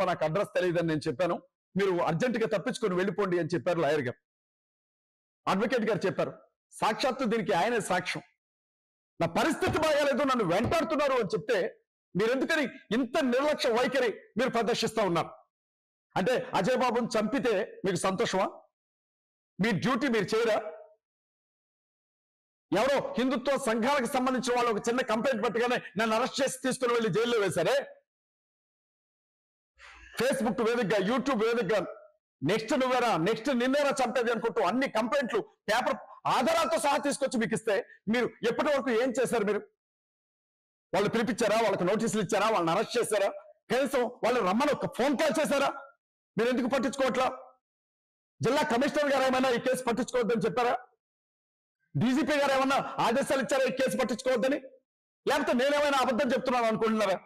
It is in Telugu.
నాకు అడ్రస్ తెలియదని నేను చెప్పాను, మీరు అర్జెంటుగా తప్పించుకొని వెళ్ళిపోండి అని చెప్పారు లాయర్ గారు. అడ్వకేట్ గారు చెప్పారు. సాక్షాత్తు దీనికి ఆయనే సాక్ష్యం. నా పరిస్థితి బాగాలేదు, నన్ను వెంటాడుతున్నారు అని చెప్తే మీరు ఎందుకని ఇంత నిర్లక్ష్య వైఖరి మీరు ప్రదర్శిస్తూ ఉన్నారు? అంటే అజయ్ బాబుని చంపితే మీకు సంతోషమా? మీ డ్యూటీ మీరు చేయరా? ఎవరో హిందుత్వ సంఘాలకు సంబంధించిన వాళ్ళు ఒక చిన్న కంప్లైంట్ పెట్టగానే నన్ను అరెస్ట్ చేసి తీసుకుని వెళ్ళి జైల్లో వేశారే. ఫేస్బుక్ వేదికగా, యూట్యూబ్ వేదికగా నెక్స్ట్ నువ్వేరా, నెక్స్ట్ నిన్నేరా చంపేది అనుకుంటూ అన్ని కంప్లైంట్లు పేపర్ ఆధారాలతో సహా తీసుకొచ్చి మీకు ఇస్తే మీరు ఎప్పటి వరకు ఏం చేశారు? మీరు వాళ్ళు పిలిపించారా? వాళ్ళకి నోటీసులు ఇచ్చారా? వాళ్ళని అరెస్ట్ చేశారా? కనీసం వాళ్ళు రమ్మని ఒక ఫోన్ కాల్ చేశారా? మీరు ఎందుకు పట్టించుకోవట్లా? జిల్లా కమిషనర్ గారు ఏమైనా ఈ కేసు పట్టించుకోవద్దని చెప్పారా? డీజీపీ గారు ఏమన్నా ఆదేశాలు ఇచ్చారా ఈ కేసు పట్టించుకోవద్దని? లేకపోతే నేనేమైనా అబద్ధం చెప్తున్నాను అనుకుంటున్నారా?